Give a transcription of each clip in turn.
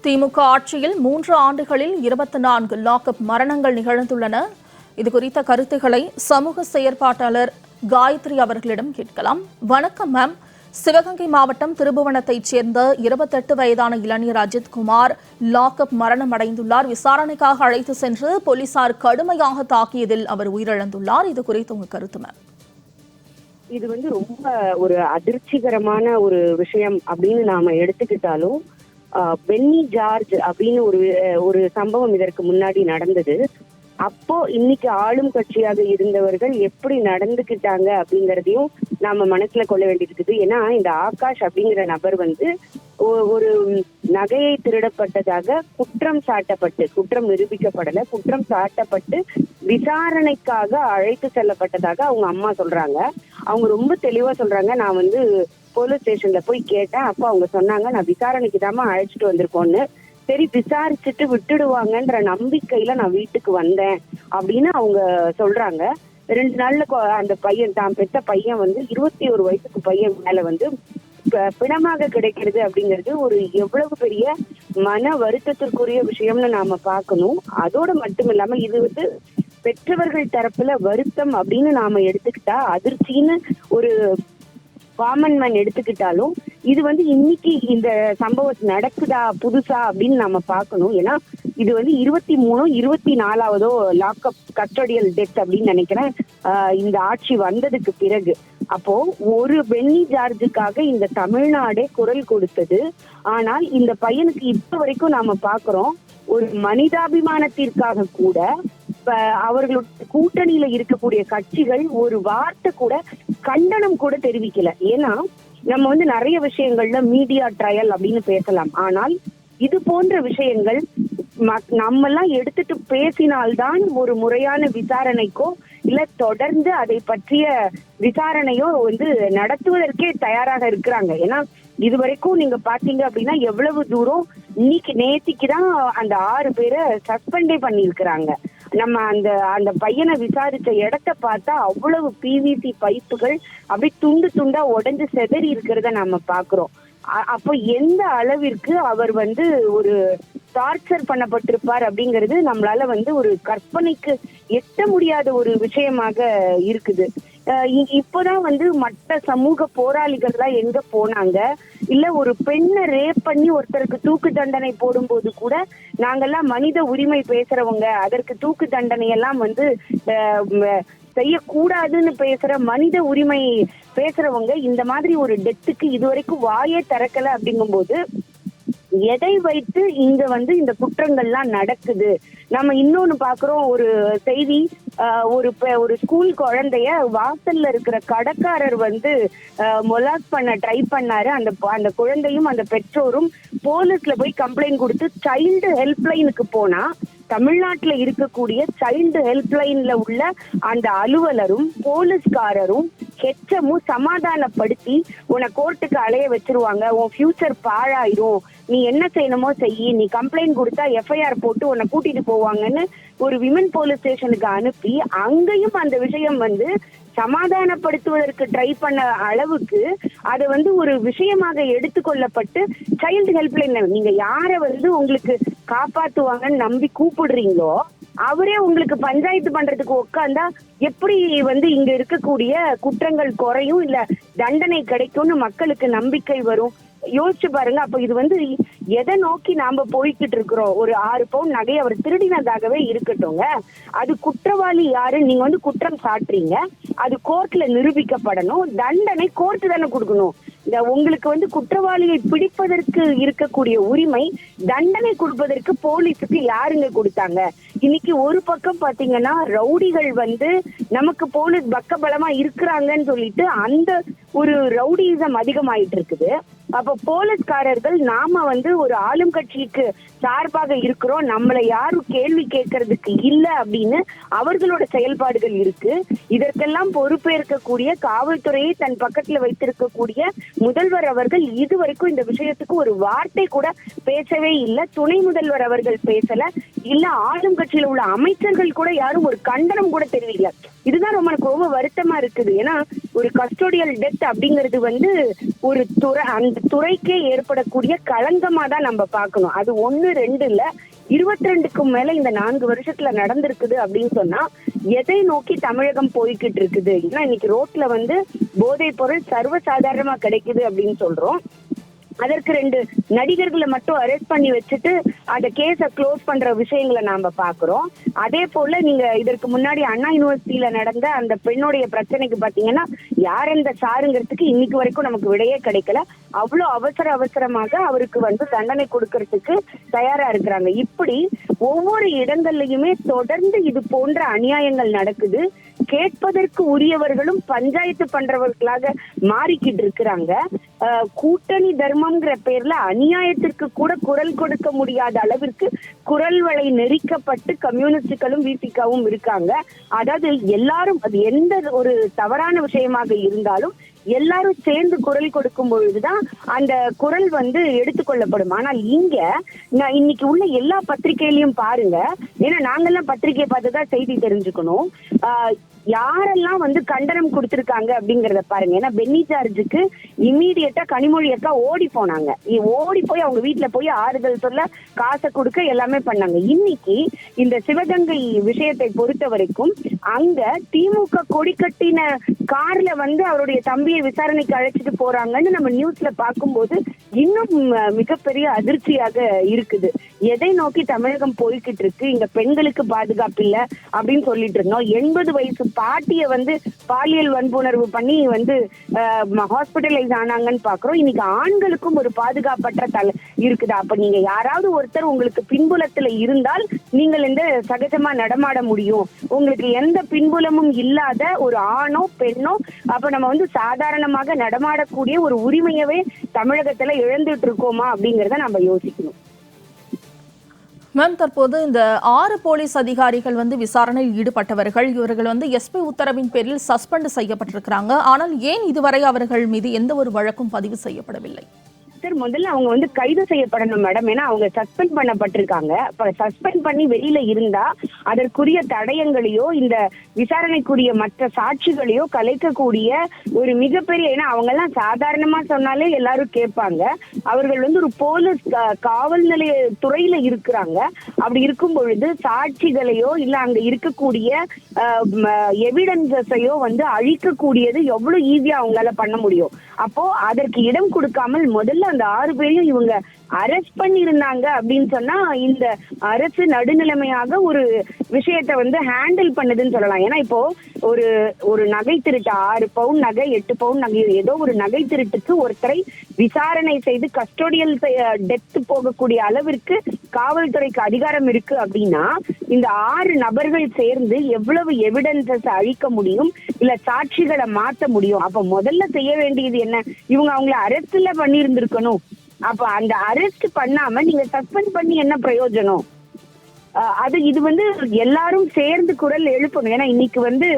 திமுக ஆட்சியில் 3 ஆண்டுகளில் 24 லாக்அப் மரணங்கள் நிகழ்ந்துள்ளன. இதுகுறித்த கருத்துக்களை சமூக செயற்பாட்டாளர் காயத்ரி அவர்களிடம் கேட்கலாம். வணக்கம் மேம். சிவகங்கை மாவட்டம் திருபுவனத்தைச் சேர்ந்த 28 வயதான இளைஞர் அஜித்குமார் லாக்அப் மரணம் அடைந்துள்ளார். விசாரணைக்காக அழைத்து சென்று போலீசார் கடுமையாக தாக்கியதில் அவர் உயிரிழந்துள்ளார். இது குறித்து உங்க கருத்து மேம்? இது ரொம்ப ஒரு அதிர்ச்சிகரமான ஒரு விஷயம் அப்படின்னு நாம எடுத்துக்கிட்டாலும், பென்னி ஜார்ஜ் அப்படின்னு ஒரு சம்பவம் இதற்கு முன்னாடி நடந்தது. அப்போ இன்னைக்கு ஆளும் கட்சியாக இருந்தவர்கள் எப்படி நடந்துக்கிட்டாங்க அப்படிங்கறதையும் நாம மனசுல கொள்ள வேண்டியிருக்குது. ஏன்னா இந்த ஆகாஷ் அப்படிங்கிற நபர் ஒரு நகையை திருடப்பட்டதாக குற்றம் நிரூபிக்கப்படல, குற்றம் சாட்டப்பட்டு விசாரணைக்காக அழைத்து செல்லப்பட்டதாக அவங்க அம்மா சொல்றாங்க. அவங்க ரொம்ப தெளிவா சொல்றாங்க, நான் போலீஸ் ஸ்டேஷன்ல போய் கேட்டேன். அப்ப அவங்க சொன்னாங்க, நான் விசாரணைக்கு தாமா அழைச்சிட்டு வந்திருக்கோன்னு. சரி, விசாரிச்சுட்டு விட்டுடுவாங்கன்ற நம்பிக்கையில நான் வீட்டுக்கு வந்தேன் அப்படின்னு அவங்க சொல்றாங்க. 2 நாள்ல அந்த பையன், தான் பெத்த பையன் 21 வயசுக்கு பையன் மேல பிணமாக கிடைக்கிறது அப்படிங்கிறது ஒரு எவ்வளவு பெரிய மன வருத்தத்திற்குரிய விஷயம்னு நாம பார்க்கணும். அதோட மட்டும் இல்லாம இது பெற்றவர்கள் தரப்புல வருத்தம் அப்படின்னு நாம எடுத்துக்கிட்டா, அதிர்ச்சின்னு ஒரு காமன் மேன் எடுத்துக்கிட்டாலும், இது இன்னைக்கு இந்த சம்பவம் நடக்குதா புதுசா அப்படின்னு நாம பார்க்கணும். ஏன்னா இது 23 24வதோ லாக்அப் கஸ்டோடியல் டெத் அப்படின்னு நினைக்கிறேன் இந்த ஆட்சி வந்ததுக்கு பிறகு. அப்போ ஒரு பென்னி ஜார்ஜுக்காக இந்த தமிழ்நாடே குரல் கொடுத்தது. ஆனால் இந்த பையனுக்கு இப்ப வரைக்கும் நாம பாக்குறோம், ஒரு மனிதாபிமானத்திற்காக கூட அவர்களுடைய கூட்டணியில இருக்கக்கூடிய கட்சிகள் ஒரு வார்த்தை கூட, கண்டனம் கூட தெரிவிக்கல. ஏன்னா நம்ம நிறைய விஷயங்கள்ல மீடியா ட்ரையல் அப்படின்னு பேசலாம். ஆனால் இது போன்ற விஷயங்கள் நம்ம எல்லாம் எடுத்துட்டு பேசினால்தான் ஒரு முறையான விசாரணைக்கோ இல்ல தொடர்ந்து அதை பற்றிய விசாரணையோ நடத்துவதற்கே தயாராக இருக்கிறாங்க. ஏன்னா இதுவரைக்கும் நீங்க பாத்தீங்க அப்படின்னா எவ்வளவு தூரம் நேத்திக்குதான் அந்த 6 பேரை சஸ்பெண்டே பண்ணிருக்கிறாங்க. நம்ம அந்த பையனை விசாரிச்ச இடத்த பார்த்தா அவ்வளவு பிவிசி பைப்புகள் அப்படி துண்டு துண்டா உடைஞ்சு செதறி இருக்கிறத நம்ம பாக்குறோம். அப்போ எந்த அளவிற்கு அவர் ஒரு டார்ச்சர் பண்ணப்பட்டிருப்பார் அப்படிங்கிறது நம்மளால ஒரு கற்பனைக்கு எட்ட முடியாத ஒரு விஷயமாக இருக்குது. இப்பதான் மற்ற சமூக போராளிகள் எல்லாம் எங்க போனாங்க? இல்ல ஒரு பெண்ணை ரேப் பண்ணி ஒருத்தருக்கு தூக்கு தண்டனை போடும்போது கூட நாங்கெல்லாம் மனித உரிமை பேசுறவங்க, அதற்கு தூக்கு தண்டனை எல்லாம் செய்யக்கூடாதுன்னு பேசுற மனித உரிமை பேசுறவங்க இந்த மாதிரி ஒரு டெத்துக்கு இதுவரைக்கும் வாயே திறக்கல. அப்படிங்கும்போது எதை வைத்து இங்க இந்த குற்றங்கள்லாம் நடக்குது? நம்ம இன்னொன்னு பாக்குறோம், ஒரு செய்தி, ஒரு ஸ்கூல் குழந்தைய வாசல்ல இருக்கிற கடைக்காரர் மொலாக் பண்ண ட்ரை பண்ணாரு. அந்த குழந்தையும் அந்த பெற்றோரும் போலீஸ்ல போய் கம்ப்ளைண்ட் கொடுத்து சைல்டு ஹெல்ப்லைனுக்கு போனா, தமிழ்நாட்டுல இருக்கக்கூடிய சைல்டு ஹெல்ப்லைன்ல உள்ள அந்த அலுவலரும் போலீஸ்காரரும் ஹெச்சமும் சமாதானப்படுத்தி உன்னை கோர்ட்டுக்கு அலைய வச்சிருவாங்க, உன் ஃபியூச்சர் பாழாயிரும், நீ என்ன செய்யணுமோ செய்யி, நீ கம்ப்ளைண்ட் கொடுத்தா எஃப்ஐஆர் போட்டு உன்னை கூட்டிட்டு போவாங்கன்னு ஒரு விமன் போலீஸ் ஸ்டேஷனுக்கு அனுப்பி, அங்கேயும் அந்த விஷயம் சமாதானப்படுத்துவதற்கு ட்ரை பண்ண அளவுக்கு அதை ஒரு விஷயமாக எடுத்துக்கொள்ளப்பட்டு சைல்டு ஹெல்ப்லைன் நீங்க யார உங்களுக்கு காப்பாத்துவாங்கன்னு நம்பி கூப்பிடுறீங்களோ அவரே உங்களுக்கு பஞ்சாயத்து பண்றதுக்கு உட்கார்ந்தா எப்படி இங்க இருக்கக்கூடிய குற்றங்கள் குறையும், இல்ல தண்டனை கிடைக்கும்னு மக்களுக்கு நம்பிக்கை வரும்? யோசிச்சு பாருங்க. அப்ப இது எதை நோக்கி நாம போய்கிட்டு இருக்கிறோம்? ஒரு 6 பவுன் நகையை அவர் திருடினதாகவே இருக்கட்டும்ங்க, அது குற்றவாளி யாரு நீங்க குற்றம் சாட்டுறீங்க, அது கோர்ட்ல நிரூபிக்கப்படணும், தண்டனை கோர்ட் தானே கொடுக்கணும். உங்களுக்கு குற்றவாளியை பிடிப்பதற்கு இருக்கக்கூடிய உரிமை தண்டனை கொடுப்பதற்கு போலீஸுக்கு யாருங்க கொடுத்தாங்க? இன்னைக்கு ஒரு பக்கம் பாத்தீங்கன்னா ரவுடிகள் நமக்கு போலீஸ் பக்கபலமா இருக்கிறாங்கன்னு சொல்லிட்டு அந்த ஒரு ரவுடிசம் அதிகமாயிட்டு இருக்குது. அப்ப போலீஸ்காரர்கள் நாம ஒரு ஆளும் கட்சிக்கு சார்பாக இருக்கிறோம், நம்மளை யாரும் கேள்வி கேட்கறதுக்கு இல்ல அப்படின்னு அவர்களோட செயல்பாடுகள் இருக்கு. இதற்கெல்லாம் பொறுப்பேற்கக்கூடிய காவல்துறையை தன் பக்கத்துல வைத்திருக்கக்கூடிய முதல்வர் அவர்கள் இதுவரைக்கும் இந்த விஷயத்துக்கு ஒரு வார்த்தை கூட பேசவே இல்லை. துணை முதல்வர் அவர்கள் பேசல, இல்ல ஆளும் கட்சியில உள்ள அமைச்சர்கள் கூட யாரும் ஒரு கண்டனம் கூட தெரிவிக்கல. இதுதான் ரொம்ப வருத்தமா இருக்குது. ஏன்னா ஒரு கஸ்டோடியல் டெத் அப்படிங்கிறது வந்து ஒரு துறை, அந்த துறைக்கே ஏற்படக்கூடிய களங்கமா தான் நம்ம பார்க்கணும். அது 1 2 இல்ல, 22க்கும் மேல இந்த 4 வருஷத்துல நடந்திருக்குது அப்படின்னு சொன்னா எதை நோக்கி தமிழகம் போய்கிட்டு இருக்குது? ஏன்னா இன்னைக்கு ரோட்ல வந்து போதைப் பொருள் சர்வசாதாரணமா கிடைக்குது அப்படின்னு சொல்றோம். அதற்கு 2 நடிகர்களை மட்டும் அரெஸ்ட் பண்ணி வச்சுட்டு அந்த கேஸ க்ளோஸ் பண்ற விஷயங்களை நாம பாக்குறோம். அதே போல நீங்க இதற்கு முன்னாடி அண்ணா யூனிவர்சிட்டியில நடந்த அந்த பெண்ணுடைய பிரச்சனைக்கு பாத்தீங்கன்னா யார் அந்த சாருங்கிறதுக்கு இன்னைக்கு வரைக்கும் நமக்கு விடையே கிடைக்கல. அவ்வளவு அவசரமாக அவருக்கு வந்து தண்டனை கொடுக்கறதுக்கு தயாரா இருக்கிறாங்க. இப்படி ஒவ்வொரு இடங்கள்லயுமே தொடர்ந்து இது போன்ற அநியாயங்கள் நடக்குது. கேட்பதற்கு உரியவர்களும் பஞ்சாயத்து பண்றவர்களாக மாறிக்கிட்டு இருக்கிறாங்க. கூட்டணி தர்மம்ங்கிற பேர்ல அநியாயத்திற்கு கூட குரல் கொடுக்க முடியாத அளவிற்கு குரல் வளை நெரிக்கப்பட்டு கம்யூனிஸ்டுகளும் விசிகாவும் இருக்காங்க. அதாவது எல்லாரும், அது எந்த ஒரு தவறான விஷயமாக இருந்தாலும் எல்லாரும் சேர்ந்து குரல் கொடுக்கும் பொழுதுதான் அந்த குரல் வந்து எடுத்துக்கொள்ளப்படும். ஆனால் இங்க இன்னைக்கு உள்ள எல்லா பத்திரிகையிலையும் பாருங்க, ஏன்னா நாங்கெல்லாம் பத்திரிகையை பார்த்துதான் செய்தி தெரிஞ்சுக்கணும். யாரெல்லாம் வந்து கண்டனம் கொடுத்திருக்காங்க அப்படிங்கறத பாருங்க. ஏன்னா பென்னி ஜார்ஜுக்கு இம்மீடியட்டா கனிமொழி அக்கா ஓடி போனாங்க. ஓடி போய் அவங்க வீட்டுல போய் ஆறுதல் சொல்ல, காசை கொடுக்க எல்லாமே பண்ணாங்க. இன்னைக்கு இந்த சிவகங்கை விஷயத்தை பொறுத்த வரைக்கும் அங்க திமுக கொடி கட்டின கார்ல வந்து அவருடைய தம்பியை விசாரணைக்கு அழைச்சிட்டு போறாங்கன்னு நம்ம நியூஸ்ல பார்க்கும்போது இன்னும் மிகப்பெரிய அதிர்ச்சியாக இருக்குது. எதை நோக்கி தமிழகம் போய்கிட்டு இருக்கு? இங்க பெண்களுக்கு பாதுகாப்பு இல்ல அப்படின்னு சொல்லிட்டு இருந்தோம். 80 வயசு பாட்டிய வந்து பாலியல் வன்புணர்வு பண்ணி வந்து ஹாஸ்பிட்டலைஸ் ஆனாங்கன்னு பாக்குறோம். இன்னைக்கு ஆண்களுக்கும் ஒரு பாதுகாப்பற்ற இருக்குதா? அப்ப நீங்க யாராவது ஒருத்தர் உங்களுக்கு பின்புலத்துல இருந்தால் நீங்கள் இந்த சகஜமா நடமாட முடியும். உங்களுக்கு எந்த பின்புலமும் இல்லாத ஒரு ஆணோ பெண்ணோ அப்ப நம்ம வந்து சாதாரணமாக நடமாடக்கூடிய ஒரு உரிமையவே தமிழகத்துல இழந்துட்டு இருக்கோமா அப்படிங்கறத நம்ம யோசிக்கணும். மேம், தற்போது இந்த 6 போலீஸ் அதிகாரிகள் வந்து விசாரணையில் ஈடுபட்டவர்கள், இவர்கள் வந்து எஸ்பி உத்தரவின் பேரில் சஸ்பெண்ட் செய்யப்பட்டிருக்கிறாங்க. ஆனால் ஏன் இதுவரை அவர்கள் மீது எந்த ஒரு வழக்கும் பதிவு செய்யப்படவில்லை? முதல்ல அவங்க வந்து கைது செய்யப்படணும் மேடம். ஏன்னா அவங்க சஸ்பெண்ட் பண்ணப்பட்டிருக்காங்க. சஸ்பெண்ட் பண்ணி வெளியில இருந்தா அதற்குரிய தடயங்களையோ இந்த விசாரணைக்குரிய மற்ற சாட்சிகளையோ கலைக்கக்கூடிய ஒரு மிகப்பெரிய, ஏன்னா அவங்க எல்லாம் சாதாரணமா சொன்னாலே எல்லாரும் கேட்பாங்க. அவர்கள் வந்து ஒரு போலீஸ் காவல் நிலைய துறையில இருக்கிறாங்க. அப்படி இருக்கும் பொழுது சாட்சிகளையோ இல்ல அங்க இருக்கக்கூடிய எவிடன்சஸையோ வந்து அழிக்கக்கூடியது எவ்வளவு ஈஸியா அவங்களால பண்ண முடியும். அப்போ அதற்கு இடம் கொடுக்காமல் முதல்ல அந்த 6 பேரையும் இவங்க அரெஸ்ட் பண்ணி இருந்தாங்க அப்படின்னு சொன்னா இந்த அரசு நடுநிலைமையாக ஒரு விஷயத்த வந்து ஹேண்டில் பண்ணுதுன்னு சொல்லலாம். ஏன்னா இப்போ ஒரு நகை திருட்டு, 6 பவுன் நகை 8 பவுன் நகை, ஏதோ ஒரு நகை திருட்டுக்கு ஒருத்தரை விசாரணை செய்து கஸ்டோடியல் டெத் போகக்கூடிய அளவிற்கு காவல்துறைக்கு அதிகாரம் இருக்கு அப்படின்னா இந்த 6 நபர்கள் சேர்ந்து எவ்வளவு எவிடன்சஸ் அழிக்க முடியும், இல்ல சாட்சிகளை மாத்த முடியும். அப்ப முதல்ல செய்ய வேண்டியது என்ன? இவங்க அவங்களை அரெஸ்ட்ல பண்ணி இருந்திருக்கணும். அப்ப அந்த அரெஸ்ட் பண்ணாம நீங்க சஸ்பெண்ட் பண்ணி என்ன பிரயோஜனம்? இது வந்து எல்லாரும் சேர்ந்து குரல் எழுப்பணும். ஏன்னா இன்னைக்கு வந்து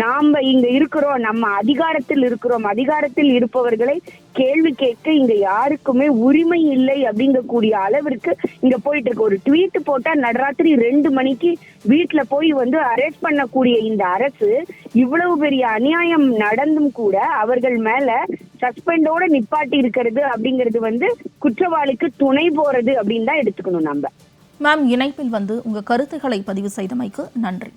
நாம இங்க இருக்கிறோம், நம்ம அதிகாரத்தில் இருக்கிறோம். அதிகாரத்தில் இருப்பவர்களை கேள்வி கேட்க இங்க யாருக்குமே உரிமை இல்லை அப்படிங்கக்கூடிய அளவிற்கு இங்க போயிட்டு இருக்கு. ஒரு ட்வீட் போட்டா நடராத்திரி 2 மணிக்கு வீட்டுல போய் வந்து அரெஸ்ட் பண்ணக்கூடிய இந்த அரசு இவ்வளவு பெரிய அநியாயம் நடந்தும் கூட அவர்கள் மேல சஸ்பெண்டோட நிப்பாட்டி இருக்கிறது அப்படிங்கிறது வந்து குற்றவாளிக்கு துணை போறது அப்படின்னு தான் எடுத்துக்கணும் நம்ம. மேம், இணைப்பில் வந்து உங்க கருத்துக்களை பதிவு செய்தமைக்கு நன்றி.